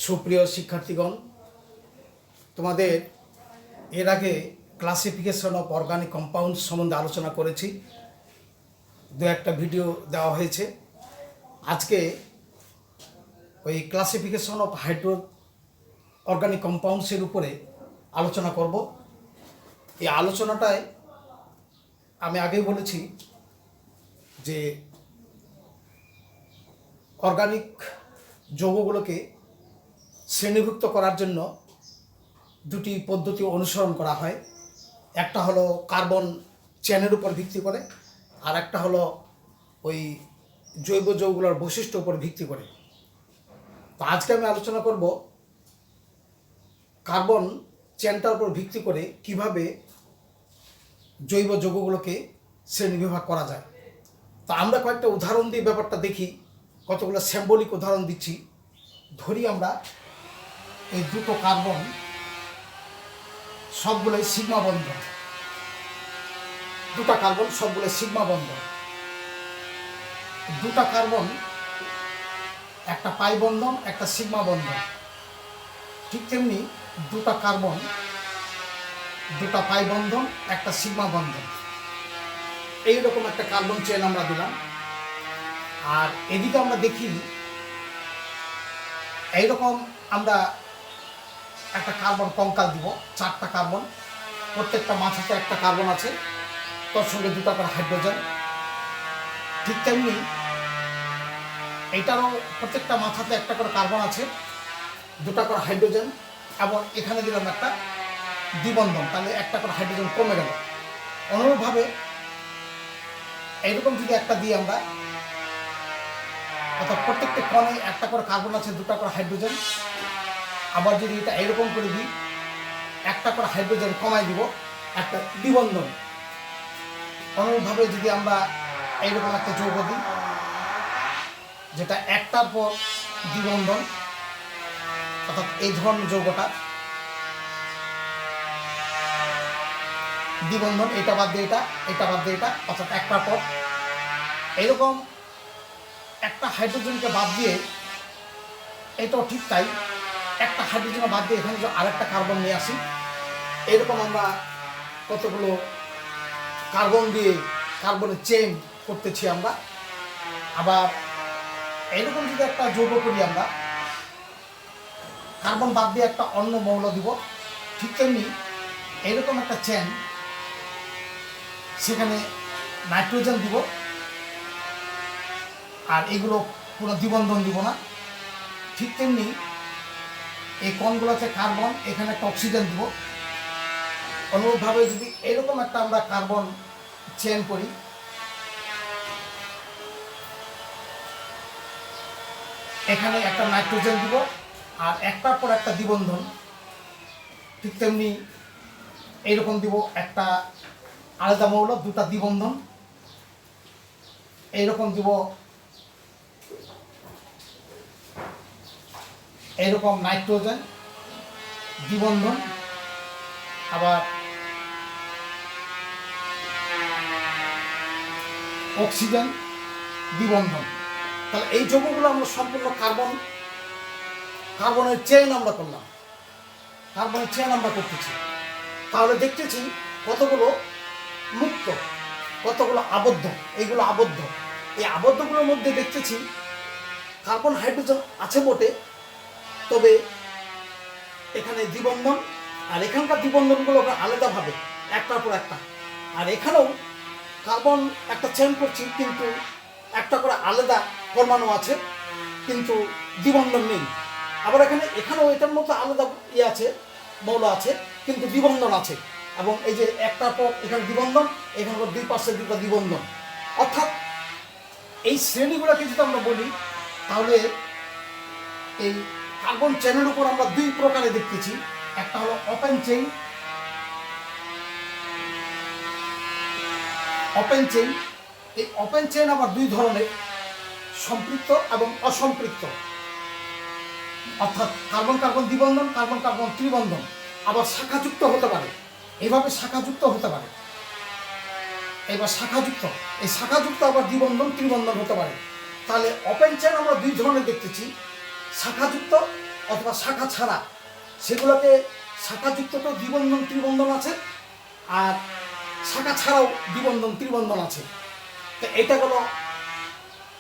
সুপ্রিয় শিক্ষার্থীগণ, তোমাদের এর আগে ক্লাসিফিকেশন অফ অর্গানিক কম্পাউন্ড সম্বন্ধে আলোচনা করেছি, দু একটা ভিডিও দেওয়া হয়েছে। আজকে ওই ক্লাসিফিকেশন অফ হাইড্রো অর্গানিক কম্পাউন্ডসের উপরে আলোচনা করব। এই আলোচনাটায় আমি আগেই বলেছি যে অর্গানিক যৌগগুলোকে শ্রেণীভুক্ত করার জন্য দুটি পদ্ধতি অনুসরণ করা হয়। একটা হলো কার্বন চেনের উপর ভিত্তি করে, আর একটা হলো ওই জৈব যৌগগুলোর বৈশিষ্ট্য উপর ভিত্তি করে। তো আজকে আমি আলোচনা করব কার্বন চেনটার উপর ভিত্তি করে কিভাবে জৈব যৌগগুলোকে শ্রেণীবিভাগ করা যায়। তো আমরা কয়েকটা উদাহরণ দিয়ে ব্যাপারটা দেখি, কতগুলো সিম্বলিক উদাহরণ দিচ্ছি। ধরি আমরা এই দুটো কার্বন সবগুলোই সিগমা বন্ধন, দুটা কার্বন সবগুলো সিগমা বন্ধন। দুটা কার্বন একটা পাই বন্ধন, একটা সিগমা বন্ধন। ঠিক তেমনি দুটা কার্বন দুটা পাই বন্ধন, একটা সিগমা বন্ধন। এইরকম একটা কার্বন চেন আমরা দিলাম। আর এদিকে আমরা দেখি এইরকম আমরা একটা কার্বন কঙ্কাল দিব, চারটা কার্বন, প্রত্যেকটা মাথাতে একটা কার্বন আছে, তার সঙ্গে দুটা করে হাইড্রোজেন। ঠিক তেমনি এইটারও প্রত্যেকটা মাথাতে একটা করে কার্বন আছে, দুটা করে হাইড্রোজেন, এবং এখানে দিলাম একটা দ্বিবন্ধন, তাহলে একটা করে হাইড্রোজেন কমে গেল। অনুরূপভাবে এইরকম যদি একটা দিই আমরা, অর্থাৎ প্রত্যেকটা কোণে একটা করে কার্বন আছে, দুটা করে হাইড্রোজেন। আবার যদি এটা এরকম করে দিই, একটা করে হাইড্রোজেন কমাই দিব, একটা দ্বিবন্ধন। অনুরূপভাবে যদি আমরা এইরকম একটা যৌগ দিই, যেটা একটার পর দ্বিবন্ধন, অর্থাৎ এই ধরনের যৌগটা দ্বিবন্ধন, এটা বাদ দিয়ে এটা, এটা বাদ দিয়ে এটা, অর্থাৎ একটার পর এইরকম একটা হাইড্রোজেনকে বাদ দিয়ে, এটাও ঠিক তাই, একটা হাইড্রোজেন বাদ দিয়ে এখানে যদি আরেকটা কার্বন নিয়ে আসি, এরকম আমরা কতগুলো কার্বন দিয়ে কার্বনের চেন করতেছি আমরা। আবার এইরকম যদি একটা যৌগ করি আমরা, কার্বন বাদ দিয়ে একটা অন্য মৌল দিব, ঠিক তেমনি এইরকম একটা চেন, সেখানে নাইট্রোজেন দিব, আর এগুলো কোনো দ্বিবন্ধন দিব না। ঠিক তেমনি এই কোণগুলোতে কার্বন, এখানে একটা অক্সিজেন দিব। অনুরূপভাবে যদি এরকম একটা আমরা কার্বন চেন করি, এখানে একটা নাইট্রোজেন দিব, আর একটার পর একটা দ্বিবন্ধন। ঠিক তেমনি এইরকম দিব একটা আলাদা মৌল, দুটা দ্বিবন্ধন। এইরকম দিব এইরকম নাইট্রোজেন দ্বিবন্ধন, আবার অক্সিজেন দ্বিবন্ধন। তাহলে এই যৌগগুলো আমরা সম্পূর্ণ কার্বনের চেইন আমরা করলাম, কার্বনের চেইন আমরা করতেছি। তাহলে দেখতেছি কতগুলো মুক্ত, কতগুলো আবদ্ধ। এইগুলো আবদ্ধ। এই আবদ্ধগুলোর মধ্যে দেখতেছি কার্বন হাইড্রোজেন আছে বটে, তবে এখানে দ্বিবন্ধন, আর এখানকার দ্বিবন্ধনগুলো আমরা আলাদাভাবে একটার পর একটা। আর এখানেও কার্বন একটা চেন করছি, কিন্তু একটা করে আলাদা পরমাণু আছে, কিন্তু দ্বিবন্ধন নেই। আবার এখানেও এটার মতো আলাদা আছে, মৌল আছে, কিন্তু দ্বিবন্ধন আছে। এবং এই যে একটার পর এখানে দ্বিবন্ধন, এখানে দুই পাশে দুটো দ্বিবন্ধন। অর্থাৎ এই শ্রেণীগুলোকে যদি আমরা বলি, তাহলে এই কার্বন চেনের উপর আমরা দুই প্রকারে দেখতেছি। একটা হলো ওপেন চেইন, ওপেন চেইন। এই ওপেন চেইন আবার দুই ধরনের, সম্পৃক্ত এবং অসম্পৃক্ত। অর্থাৎ কার্বন কার্বন দ্বিবন্ধন, কার্বন কার্বন ত্রিবন্ধন। আবার শাখাযুক্ত হতে পারে, এইভাবে শাখাযুক্ত হতে পারে। এবার শাখাযুক্ত, এই শাখাযুক্ত আবার দ্বিবন্ধন ত্রিবন্ধন হতে পারে। তাহলে ওপেন চেইন আমরা দুই ধরনের দেখতেছি, শাখাযুক্ত অথবা শাখা ছাড়া, সেগুলোকে শাখাযুক্তটাও দ্বিবন্ধন ত্রিবন্ধন আছে, আর শাখা ছাড়াও দ্বিবন্ধন ত্রিবন্ধন আছে। তো এটা হলো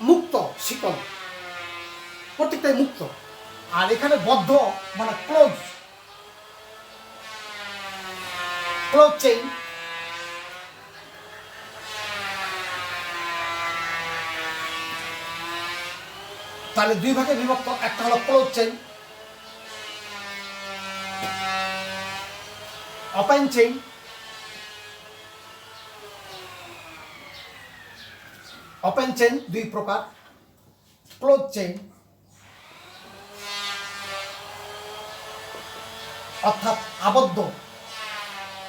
মুক্ত শিকল, প্রত্যেকটাই মুক্ত। আর এখানে বদ্ধ মানে ক্লোজ চেইন, তাহলে দুই ভাগে বিভক্ত। একটা হলো close chain, open chain. Open chain দুই প্রকার, ক্লোজ চেইন অর্থাৎ আবদ্ধ,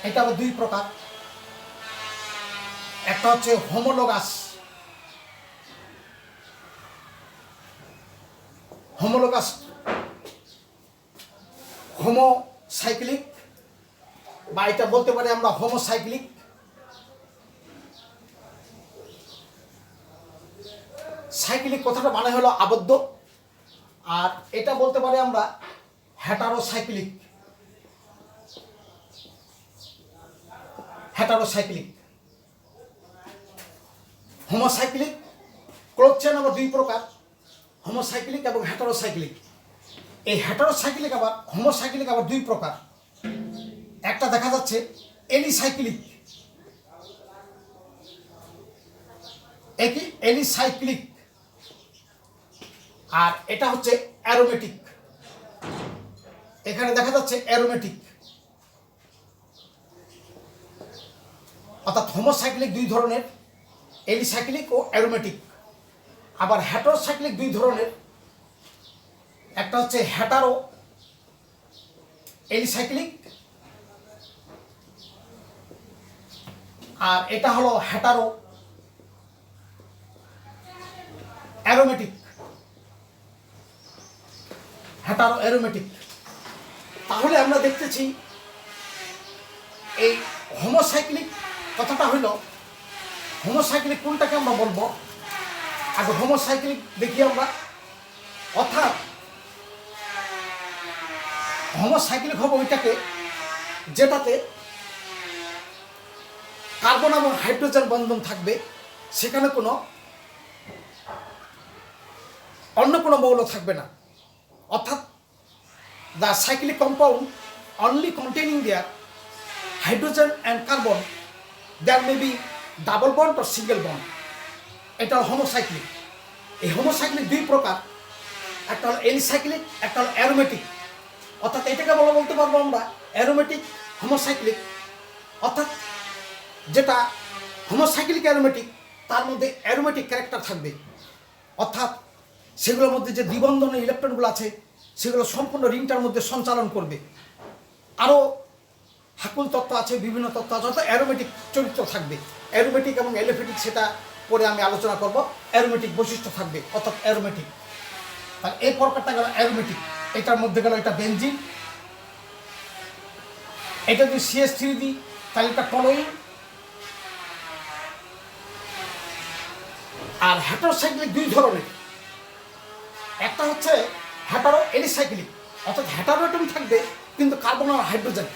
এটা আবার দুই প্রকার। একটা হচ্ছে হোমোলোগাস, হোমোসাইক্লিক, বা এটা বলতে পারি আমরা হোমোসাইক্লিক। সাইক্লিক কথাটা মানে হলো আবদ্ধ, আর এটা বলতে পারি আমরা হেটারোসাইক্লিক। হোমোসাইক্লিক ক্লোজ চেইন আবার দুই প্রকার, হোমোসাইক্লিক এবং হেটারোসাইক্লিক। এই হেটারোসাইক্লিক আবার হোমোসাইক্লিক আবার দুই প্রকার। একটা দেখা যাচ্ছে এলিসাইক্লিক, আর এটা হচ্ছে অ্যারোমেটিক। এখানে দেখা যাচ্ছে অ্যারোমেটিক, অর্থাৎ হোমোসাইক্লিক দুই ধরনের, এলিসাইক্লিক ও অ্যারোমেটিক। আবার হেটারোসাইক্লিক দুই ধরনের, একটা হচ্ছে হেটারো এলিসাইক্লিক, আর এটা হলো হেটারো অ্যারোমেটিক। তাহলে আমরা দেখতেছি এই হোমোসাইক্লিক কথাটা হইল, হোমোসাইক্লিক কোনটাকে আমরা বলবো, আগে হোমোসাইক্লিক দেখি আমরা। অর্থাৎ হোমোসাইক্লিক হবে ওইটাকে যেটাতে কার্বন এবং হাইড্রোজেন বন্ধন থাকবে, সেখানে অন্য কোনো মৌল থাকবে না। অর্থাৎ the cyclic compound only containing there hydrogen and carbon, there may be double bond or single bond. এটা হলো হোমোসাইক্লিক। এই হোমোসাইক্লিক দুই প্রকার, একটা হলো এলিসাইক্লিক, একটা হলো অ্যারোমেটিক। অর্থাৎ এটাকে বলতে পারবো আমরা অ্যারোমেটিক হোমোসাইক্লিক। অর্থাৎ যেটা হোমোসাইক্লিক অ্যারোমেটিক, তার মধ্যে অ্যারোমেটিক ক্যারেক্টার থাকবে, অর্থাৎ সেগুলোর মধ্যে যে দ্বিবন্ধনের ইলেকট্রনগুলো আছে সেগুলো সম্পূর্ণ রিংটার মধ্যে সঞ্চালন করবে। আরও হাকুল তত্ত্ব আছে, বিভিন্ন তত্ত্ব আছে, অর্থাৎ অ্যারোমেটিক চরিত্র থাকবে। অ্যারোমেটিক এবং এলিফেটিক সেটা পরে আমি আলোচনা করব। অ্যারোমেটিক বৈশিষ্ট্য থাকবে, অর্থাৎ অ্যারোমেটিক। আর এই প্রকারটা গেল অ্যারোমেটিক। এটার মধ্যে গেল এটা বেনজিন, এটা যদি CH3 দিই তাহলে এটা টলোইন। আর হেটারোসাইক্লিক দুই ধরনের, একটা হচ্ছে হেটারো এলিসাইক্লিক, অর্থাৎ হেটারো অ্যাটম থাকবে কিন্তু কার্বন আর হাইড্রোজেন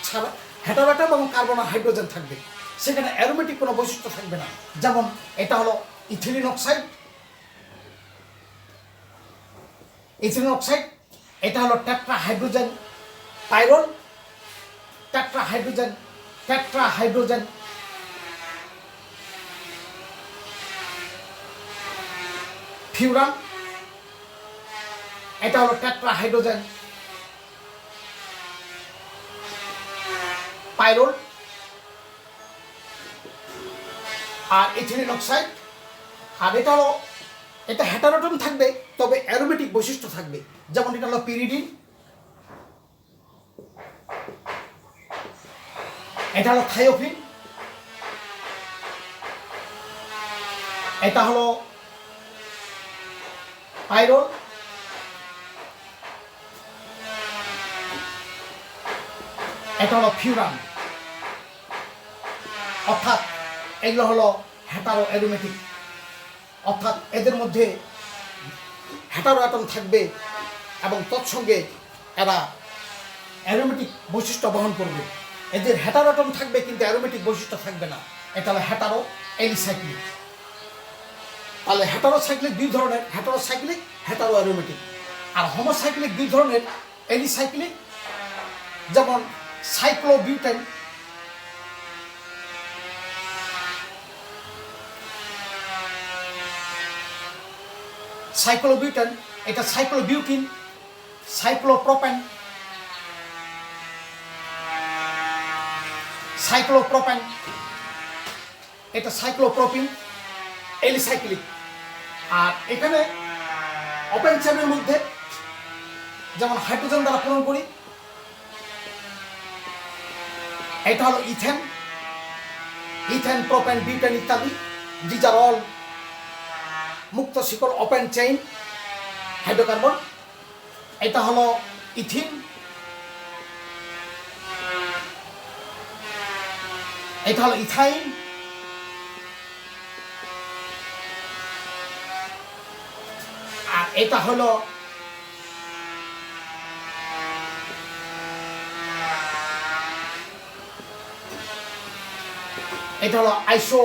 ছাড়া, হেটারো অ্যাটম এবং কার্বন আর হাইড্রোজেন থাকবে, সেখানে অ্যারোমেটিক কোনো বৈশিষ্ট্য থাকবে না। যেমন এটা হলো ইথিলিন অক্সাইড, এটা হলো tetra hydrogen pyrrole, tetra hydrogen furan, এটা হলো টেট্রা হাইড্রোজেন পাইরোল। আর ইথিলিন অক্সাইড, আর এটা হেটারোটম থাকবে, তবে অ্যারোমেটিক বৈশিষ্ট্য থাকবে। যেমন এটা হলো পিরিডিন, এটা হলো থায়োফিন, এটা হলো পাইরোল, এটা হলো ফিউরান। অর্থাৎ এগুলো হলো হেটারো অ্যারোমেটিক, অর্থাৎ এদের মধ্যে হেটারো অ্যাটম থাকবে এবং তৎসঙ্গে এরা অ্যারোমেটিক বৈশিষ্ট্য বহন করবে। এদের হেটারোটন থাকবে কিন্তু অ্যারোমেটিক বৈশিষ্ট্য থাকবে না। এটা হলো হেটারো এলিসাইক্লিক। তাহলে হেটারোসাইক্লিক দুই ধরনের, হেটারোসাইক্লিক, হেটারো অ্যারোমেটিক। আর হোমোসাইক্লিক দুই ধরনের, এলিসাইক্লিক, যেমন সাইক্লোবিউটেন, সাইক্লোবিউটেন এটা সাইক্লোবিউটিন, সাইক্লোপ্রোপেন, সাইক্লোপ্রোপেন এটা সাইক্লোপ্রোপিন, এলিসাইক্লিক। আর এখানে ওপেন চেনের মধ্যে যেমন হাইড্রোজেন দ্বারা পূরণ করি, এটা হলো ইথেন, ইথেন, প্রোপেন, বিউটেন ইত্যাদি। দিজ আর অল মুক্ত শিকল ওপেন চেইন হাইড্রোকার্বন। এটা হলো ইথিন, এটা হলো ইথাইন, আর এটা হলো আইসো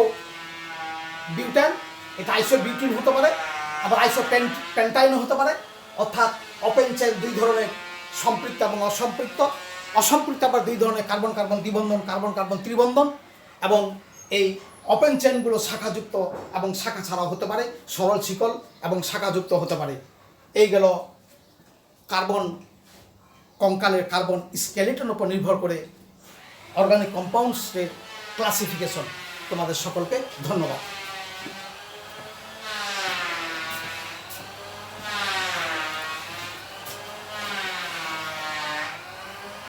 বিউটেন। এটা আইসো বিউটিন হতে পারে, আবার আইসো পেন্টাইনও হতে পারে। অর্থাৎ ওপেন চেইন দুই ধরনের, সম্পৃক্ত এবং অসম্পৃক্ত। অসম্পৃক্ত আবার দুই ধরনের, কার্বন কার্বন দ্বিবন্ধন, কার্বন কার্বন ত্রিবন্ধন। এবং এই ওপেন চেইনগুলো শাখাযুক্ত এবং শাখা ছাড়াও হতে পারে, সরল শিকল এবং শাখাযুক্ত হতে পারে। এই গেল কার্বন কঙ্কালের কার্বন স্কেলেটনের উপর নির্ভর করে অর্গানিক কম্পাউন্ডসের ক্লাসিফিকেশন। তোমাদের সকলকে ধন্যবাদ।